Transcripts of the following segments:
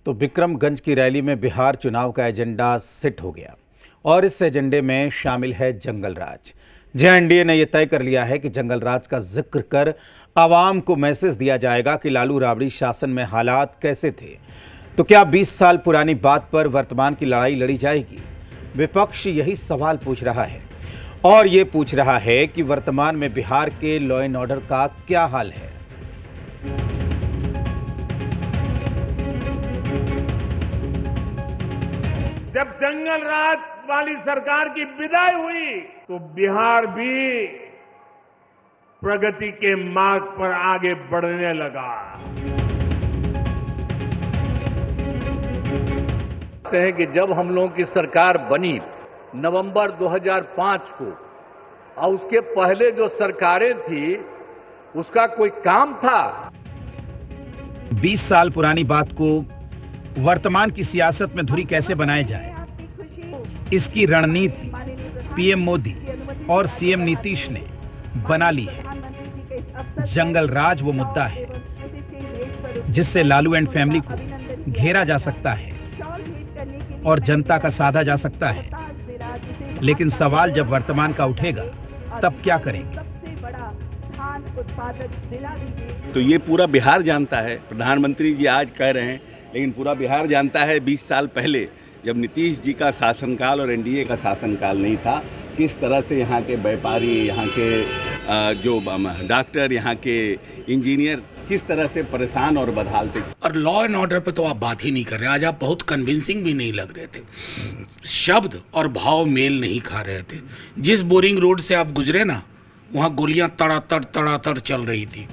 तो विक्रमगंज की रैली में बिहार चुनाव का एजेंडा सेट हो गया और इस एजेंडे में शामिल है जंगल राज। जहां एनडीए ने यह तय कर लिया है कि जंगल राज का जिक्र कर आवाम को मैसेज दिया जाएगा कि लालू राबड़ी शासन में हालात कैसे थे। तो क्या 20 साल पुरानी बात पर वर्तमान की लड़ाई लड़ी जाएगी? विपक्ष यही सवाल पूछ रहा है और ये पूछ रहा है कि वर्तमान में बिहार के लॉ एंड ऑर्डर का क्या हाल है। जब जंगल राज वाली सरकार की विदाई हुई तो बिहार भी प्रगति के मार्ग पर आगे बढ़ने लगा। कहते हैं कि जब हम लोगों की सरकार बनी नवंबर 2005 को, और उसके पहले जो सरकारें थी उसका कोई काम था? 20 साल पुरानी बात को वर्तमान की सियासत में धुरी कैसे बनाया जाए, इसकी रणनीति पीएम मोदी और सीएम नीतीश ने बना ली है। जंगल राज वो मुद्दा है जिससे लालू एंड फैमिली को घेरा जा सकता है और जनता का साधा जा सकता है, लेकिन सवाल जब वर्तमान का उठेगा तब क्या करेंगे? तो ये पूरा बिहार जानता है, प्रधानमंत्री जी आज कह रहे हैं, लेकिन पूरा बिहार जानता है 20 साल पहले जब नीतीश जी का शासनकाल और एनडीए का शासनकाल नहीं था, किस तरह से यहाँ के व्यापारी, यहाँ के जो डॉक्टर, यहाँ के इंजीनियर किस तरह से परेशान और बदहाल थे। और लॉ एंड ऑर्डर पे तो आप बात ही नहीं कर रहे। आज आप बहुत कन्विंसिंग भी नहीं लग रहे थे, शब्द और भाव मेल नहीं खा रहे थे। जिस बोरिंग रोड से आप गुजरे ना, वहाँ गोलियां तड़ातड़ चल रही थी।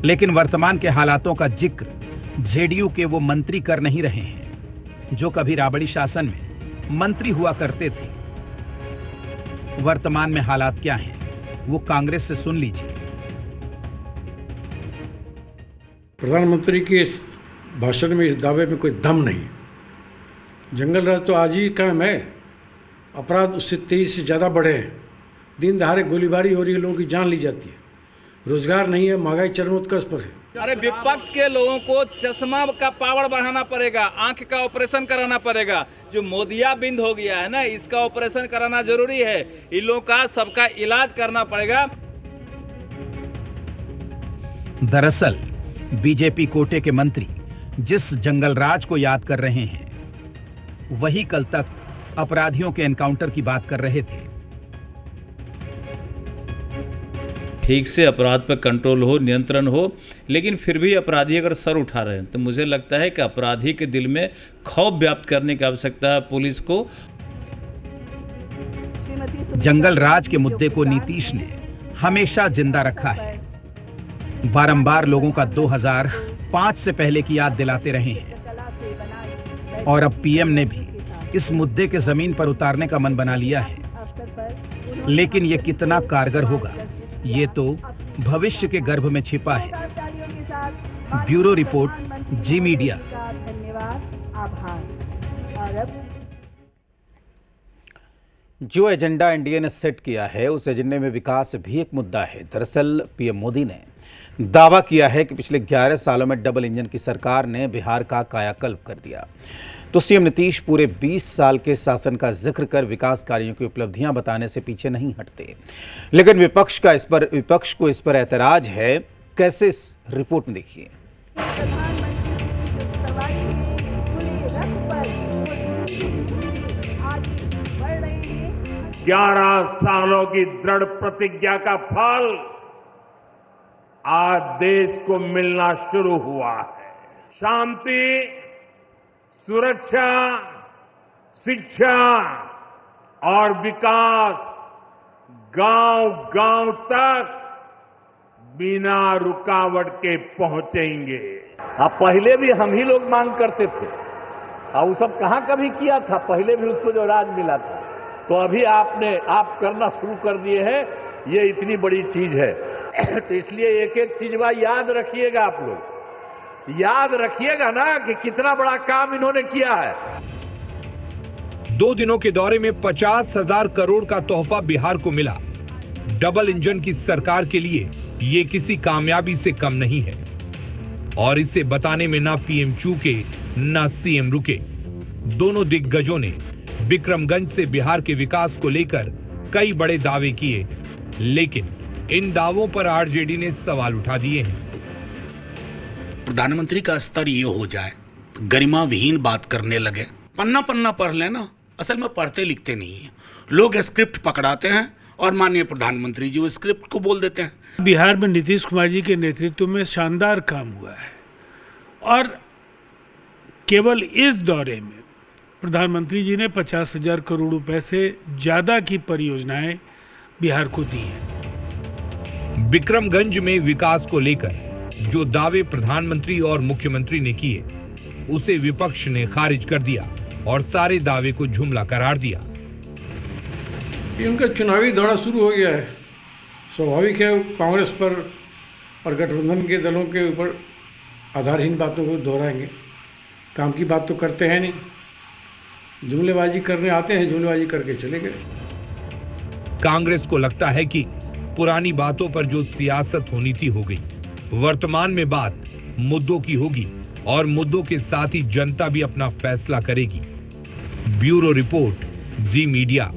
लेकिन वर्तमान के हालातों का जिक्र जेडीयू के वो मंत्री कर नहीं रहे हैं जो कभी राबड़ी शासन में मंत्री हुआ करते थे। वर्तमान में हालात क्या हैं, वो कांग्रेस से सुन लीजिए। प्रधानमंत्री के इस भाषण में, इस दावे में कोई दम नहीं। जंगल राज तो आज ही कायम है, अपराध उससे तेजी से ज़्यादा बढ़े हैं। दिन दहाड़े गोलीबारी हो रही है, लोगों की जान ली जाती है, रोजगार नहीं है, महंगाई चरमोत्कर्ष पर है। अरे विपक्ष के लोगों को चश्मा का पावर बढ़ाना पड़ेगा, आंख का ऑपरेशन कराना पड़ेगा। जो मोतियाबिंद हो गया है ना, इसका ऑपरेशन कराना जरूरी है। इन लोगों का सबका इलाज करना पड़ेगा। दरअसल बीजेपी कोटे के मंत्री जिस जंगल राज को याद कर रहे हैं, वही कल तक अपराधियों के एनकाउंटर की बात कर रहे थे। ठीक से अपराध पर कंट्रोल हो, नियंत्रण हो, लेकिन फिर भी अपराधी अगर सर उठा रहे हैं तो मुझे लगता है कि अपराधी के दिल में खौफ व्याप्त करने की आवश्यकता है पुलिस को। जंगल राज के मुद्दे को नीतीश ने हमेशा जिंदा रखा है। बारंबार लोगों का 2005 से पहले की याद दिलाते रहे हैं और अब पीएम ने भी इस मुद्दे के जमीन पर उतारने का मन बना लिया है। लेकिन यह कितना कारगर होगा, ये तो भविष्य के गर्भ में छिपा है। ब्यूरो रिपोर्ट, जी मीडिया। जो एजेंडा एनडीए ने सेट किया है, उस एजेंडे में विकास भी एक मुद्दा है। दरअसल पीएम मोदी ने दावा किया है कि पिछले 11 सालों में डबल इंजन की सरकार ने बिहार का कायाकल्प कर दिया। तो सीएम नीतीश पूरे 20 साल के शासन का जिक्र कर विकास कार्यों की उपलब्धियां बताने से पीछे नहीं हटते। लेकिन विपक्ष को इस पर ऐतराज है। कैसे, इस रिपोर्ट में देखिए। 11 सालों की दृढ़ प्रतिज्ञा का फल आज देश को मिलना शुरू हुआ है। शांति, सुरक्षा, शिक्षा और विकास गांव-गांव तक बिना रुकावट के पहुंचेंगे। अब पहले भी हम ही लोग मांग करते थे, और वो सब कहाँ कभी किया था? पहले भी उसको जो राज मिला था, तो अभी आप करना शुरू कर दिए हैं। ये इतनी बड़ी चीज है तो इसलिए एक एक चीज याद रखिएगा। आप लोग याद रखिएगा ना कि कितना बड़ा काम इन्होंने किया है। 2 दिनों के दौरे में 50,000 करोड़ का तोहफा बिहार को मिला। डबल इंजन की सरकार के लिए ये किसी कामयाबी से कम नहीं है। और इसे बताने में ना पीएम चूके ना सीएम रुके। दोनों दिग्गजों ने बिक्रमगंज से बिहार के विकास को लेकर कई बड़े दावे किए, लेकिन इन दावों पर आरजेडी ने सवाल उठा दिए हैं। प्रधानमंत्री का स्तर ये हो जाए, गरिमा विहीन बात करने लगे, पन्ना पन्ना पढ़ लेना, असल में पढ़ते लिखते नहीं है। लोग स्क्रिप्ट पकड़ाते हैं और माननीय प्रधानमंत्री जी वो स्क्रिप्ट को बोल देते हैं। बिहार में नीतीश कुमार जी के नेतृत्व में शानदार काम हुआ है और केवल इस दौरे में प्रधानमंत्री जी ने 50,000 करोड़ रुपए से ज़्यादा की परियोजनाएं बिहार को दी हैं। बिक्रमगंज में विकास को लेकर जो दावे प्रधानमंत्री और मुख्यमंत्री ने किए, उसे विपक्ष ने खारिज कर दिया और सारे दावे को जुमला करार दिया। ये उनका चुनावी दौरा शुरू हो गया है, स्वाभाविक है कांग्रेस पर और गठबंधन के दलों के ऊपर आधारहीन बातों को दोहराएंगे। काम की बात तो करते हैं नहीं, जुमलेबाजी करने आते हैं, जुमलेबाजी करके चले गए। कांग्रेस को लगता है कि पुरानी बातों पर जो सियासत होनी थी हो गई, वर्तमान में बात मुद्दों की होगी और मुद्दों के साथ ही जनता भी अपना फैसला करेगी। ब्यूरो रिपोर्ट, जी मीडिया।